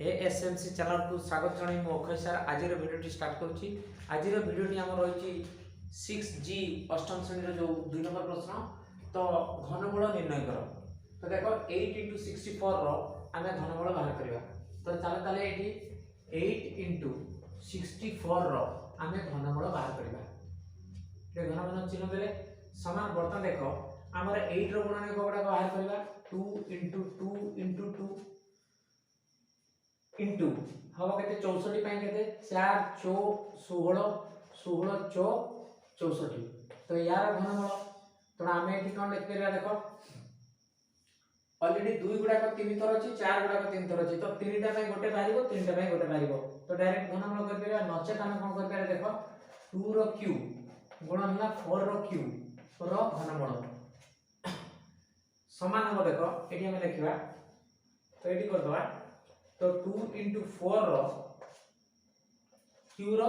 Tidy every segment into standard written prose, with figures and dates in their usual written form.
एएसएमसी channel को स्वागत जणाई मु अक्षय सर आज भिडियो स्टार्ट करुच्ची। आज भिडियोटी आम रही 6G अष्टम श्रेणी जो 2 नंबर प्रश्न तो घनमूल निर्णय कर। तो देख 8 × 64 आम घनमूल बाहर करवा। तो चलो ये 8 × 64 आम घनमूल बाहर करवा। घनमूल चिन्ह देले समान बर्तन देख आम 8 गुणन गुड़ाक बाहर करवा 2 × 2 × 2 इंटू हम के 64 के 4 चौक 16 16 चौक 64 तो यार घनमूल तो आम ये कौन लिख पार देख ऑलरेडी 2 गुड़ाक 3 थर अच्छी 4 गुड़ाक 3 थर अच्छी तो 3टा गोटे बाहर 3टा गोटे बाहर तो डायरेक्ट घनमूल कर नचेत आम कौन कर देख 2 रो क्यू गुणन है 4 रो क्यू रो घनमूल समान हम देख ये आम लिखा तो ये करदे तो 2 × 4 रो क्यू रो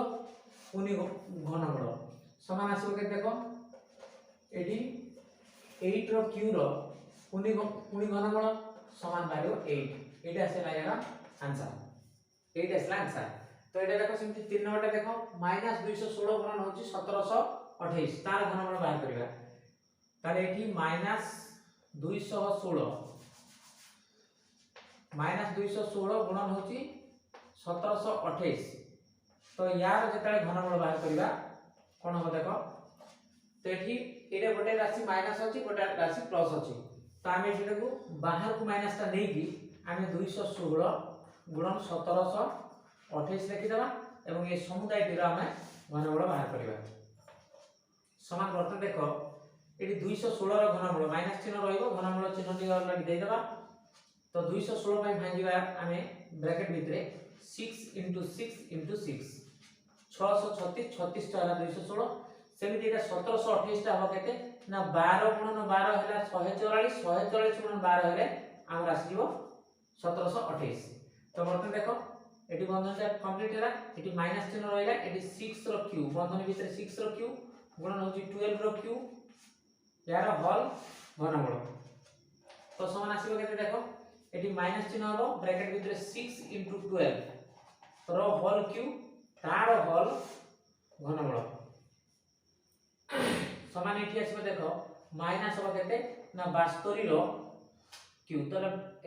पुनी घनमूल समान आसो के देखो एटी 8 रो क्यू रो पुनी घनमूल समान बाहर 8 एटा आसेला यार आंसर 8 आसेला आंसर। तो एटा देखो सेमति 3 नंबर देखो -216 गुणन होची 1728 तार घनमूल बाहर करबा ताले एटी -216 -216 गुणन होची 1728 तो यार जेतले घनमूल बाहर करबा कोन हो देखो तो एठी एरे गोटे राशि माइनस अछि गोटे राशि प्लस अछि तो आमे एटा को बाहर को माइनस ता नै कि आमे 216 गुणन 1728 लिखि देबा एवं ये समुदाय टिरा आमे घनमूल बाहर करबा। समान बर्तन देखो एठी 216 रो घनमूल माइनस चिन्ह रहइबो घनमूल चिन्ह टी अलरेडी दे देबा तो 216 भाई भांगीबा आमे ब्रैकेट भितरे 6 × 6 × 6 636 36 टाला 216 सेमिति एटा 1728 टा हो केते ना 12 × 12 हैला 144 144 × 12 हेले आम राशि जीवो 1728 तो बर्तन देखो एटी बंधन टा कंप्लीट हैला एटी माइनस चिन्ह रहइला एटी 6 रो क्यू बंधन भितरे 6 रो क्यू गुणन होची 12 रो क्यू यार होल घनमूल तो समान आसीबो केते देखो एटी माइनस चिन्ह हो ब्रैकेट भितरे 6 × 12 रो होल क्यू तार होल घनमूल समान एटी आसीबो देखो माइनस हो केते ना 72 रो क्यू तो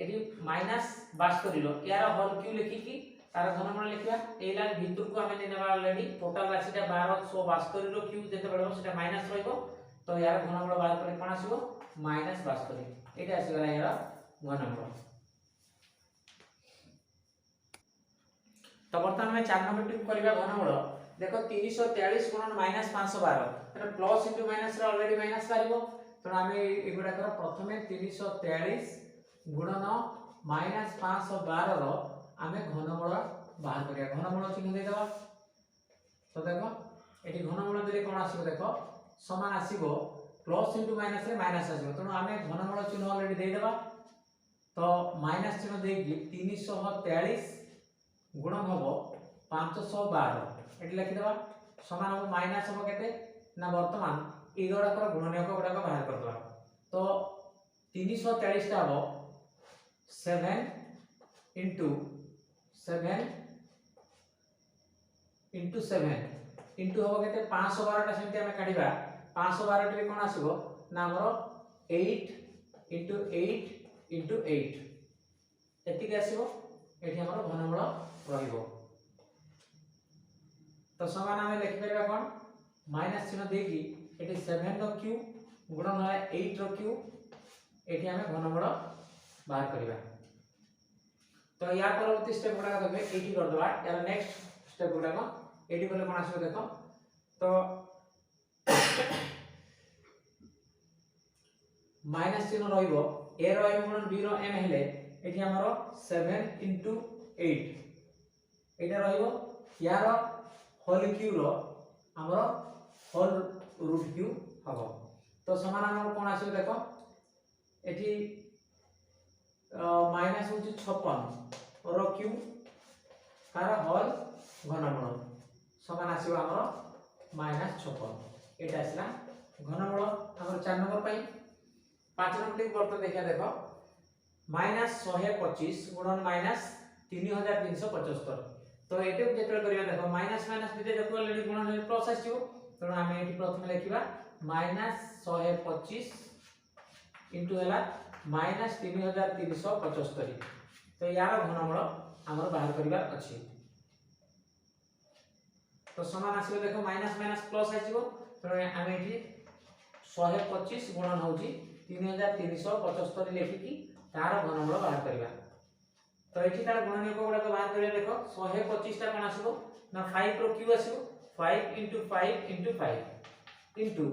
एटी माइनस 72 रो यार होल क्यू लिखि कि तार घनमूल लिखिया ए लाइन भितर को हमें नेबा ऑलरेडी टोटल राशिटा 1272 रो क्यू जेते बडो सेटा माइनस रहइबो तो यार घनमूल बाहर करे कोन आसीबो -72 एटा आसीबा यार घनमूल। तो बर्तमान में 4 नंबर टिप करबा घनमूल देखो 343 गुणन -512 एटा प्लस इनटू माइनस रे ऑलरेडी माइनस पारिबो तो हमें एगुडा कर प्रथमे 343 गुणन -512 रो हमें घनमूल बाहर करिया घनमूल चिन्ह दे देबा तो देखो एटी घनमूल देले कोन आसीबो देखो समान आसीबो प्लस इनटू माइनस रे माइनस आसीबो तो हमें घनमूल चिन्ह ऑलरेडी दे देबा तो माइनस चिन्ह देकी 343 गुणन होबो 512 एटी लिखि देबा समान हो माइनस हो केते ना वर्तमान ए गुडा कर गुणनीयक गुडा को बाहर कर दवा तो 343 टा हो 7 * 7 * 7 इंटू हो केते 512 टा सेमति हमें काढिबा 512 टे कोन आसीबो ना हमरो 8 * 8 * 8 एति के आसीबो एठी हमरो घनमूल रहिबो तो समान हमें लिखि परबा कोन माइनस चिन्ह देकी एठी 7 रो क्यू गुणन है 8 रो क्यू एठी हमें घनमूल बाहर करबा। तो या परवर्ती स्टेप गुडा देबे एठी कर दबा यार नेक्स्ट स्टेप गुडा को एठी करले कोन आसीबो देखो तो माइनस चिन्ह रहिबो a रो m गुणन b रो m हेले एठी हमरो 7 * 8 एटा रहिबो यार होल क्यू रो हमरो होल रूट क्यू हबो तो समान हमरो कोन आसीबो देखो एठी माइनस होची 56 रो क्यू तार होल घनमूल समान आसीबो हमरो -56 एटा आसला घनमूल हमर 4 नंबर पई 5 नंबर टिक बर्तन देखिया देखो -125 गुणन 3375। तो एटे जेतले करिया देखो माइनस माइनस दिते जको ऑलरेडी गुणन हे प्लस आसीबो तेणु आमे एठी प्रथम लिखिबा -125 इनटू हला -3375। तो यार घनमूल हमर बाहर करिवा अछि। तो समान आसीबो देखो माइनस माइनस प्लस आसीबो तेणु आमे एठी 125 गुणन होउची 3375 लिखिकी तार घनमूल बाहर करिवा। तो एठी तार गुणनीयक गुडा बाहर करिया देखो 125 टा कोन आसीबो ना 5 रो क्यू आसीबो 5 * 5 * 5 इनटू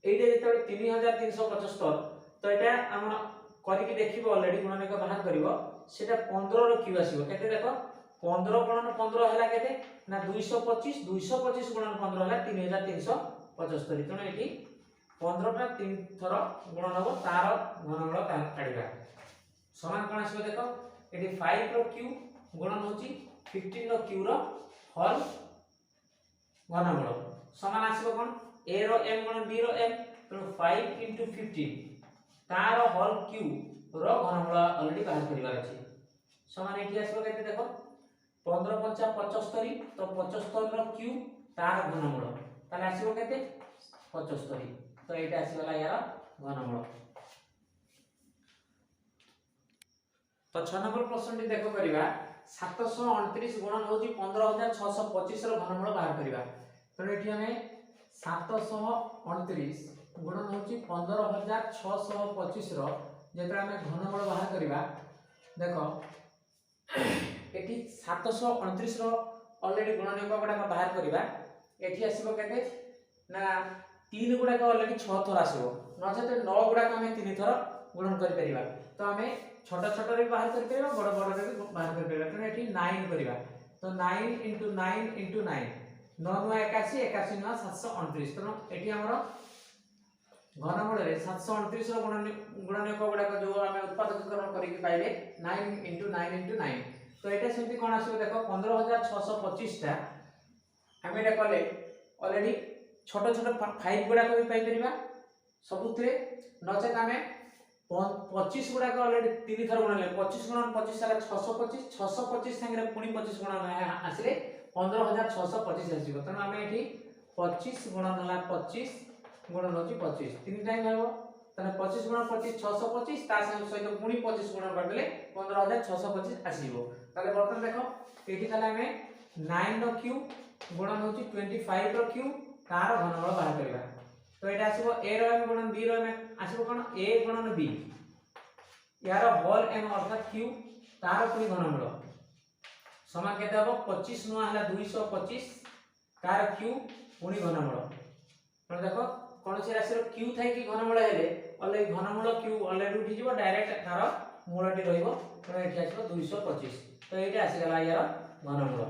एइटे जेतले 3375 तो एटा हम करिकि देखिबो ऑलरेडी गुणनीयक बाहर करिवो सेटा 15 रो क्यू आसीबो केते देखो 15 गुणन 15 हला केते ना 225 225 गुणन 15 हला 3375 तने एठी 15 टा 3 थर गुणन हो तार घनमूल काढिबा समान कोन आसीबो देखो एठी 5 रो क्यू गुणन होची 15 रो क्यू रो होल घनमूल समान आसीबो कोन a रो m गुणन b रो m तो 5 * 15 तार होल क्यू रो घनमूल ऑलरेडी बाहर करिवार अछि समान एठी आसीबो केते देखो 15 * 5 = 75 तो 75 रो क्यू तार घनमूल ताले आसीबो केते 75 तो एटा आसीबला यार घनमूल। तो 6 नंबर प्रश्न टी देखो करिवा 729 गुणन होची 15625 रो घनमूल बाहर करिवा तो एठी हमें 729 गुणन होची 15625 रो जेतरा हमें घनमूल बाहर करिवा देखो एठी 729 रो ऑलरेडी गुणनीयक गुडा बाहर करिवा एठी आसीबो केते ना 3 गुडा का ऑलरेडी 6 थर आसीबो नचेते 9 गुडा का हमें 3 थर गुणन करि परिबा तो हमें छोटा छोटा रे बाहर कर परिबा बड़ बड़ रे बाहर कर परिबा तो एठी 9 करिबा तो 9 * 9 * 9 9 9 81 81 9 729 तो एठी हमरो घनमूल रे 729 रो गुणनीयक गुडा को जो हमें उत्पादककरण करिक पाइले 9 * 9 * 9 तो एटा सेमति कोन आसीबो देखो 15625 टा हमें एटा कले ऑलरेडी छोटा छोटा 5 गुडा को भी पाइ परिबा सबुतरे नचेत हमें 25 गुडा का ऑलरेडी 3 थर गुणन ले 25 गुणन 25 साला 625 625 संगे पुनी 25 गुणन आसीले 15625 आसीबो तनो हमें एठी 25 गुणन हला 25 गुणन होची 25 तीन टाइम हेबो तने 25 गुणन 25 625 ता संगे सहित पुनी 25 गुणन कर देले 15625 आसीबो ताले बर्तन देखो एठी ताले हमें 9 रो क्यू गुणन होची 25 रो क्यू तार घनमूल बाहर करिबा तो एटा आसीबो a रो m गुणन b रो m आसीबो कोन a गुणन b यार होल m अर्थात q तार पुनी घनमूल समान केते हबो 25 नुआ हला 225 तार q पुनी घनमूल तो देखो कोन से राशि रो q थाई कि घनमूल हेले ऑलरेडी घनमूल q ऑलरेडी उठी जिवो डायरेक्ट तार मूलटी रहइबो तो एठी आसीबो 225 तो एटा आसी गला यार घनमूल।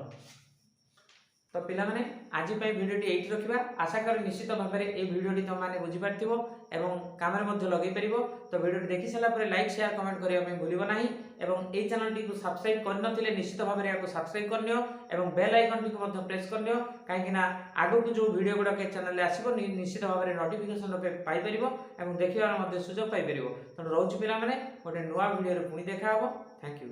तो पिला माने आज पई भिडियोटी एठी रखिबा आशा कर निश्चित भाबरे ए भिडियोटी तुम माने बुझी पारथिबो एवं काम रे मध्ये लगै परिबो तो भिडियोटी देखि सला परे लाइक शेयर कमेंट करिया में भूलिबो नाही एवं ए चैनल टी को सब्सक्राइब करनथिले निश्चित भाबरे याको सब्सक्राइब करनियो एवं बेल आइकन टी को मध्ये प्रेस करनियो काहे कि ना आगो को जो वीडियो गुडा के चैनल ले आसीबो निश्चित भाबरे नोटिफिकेशन पे पाई परिबो एवं देखिबा मध्ये सुजोग पाई परिबो तो रहउची पिला माने गोटे नुवा वीडियो रे पुनी देखा हबो थैंक यू।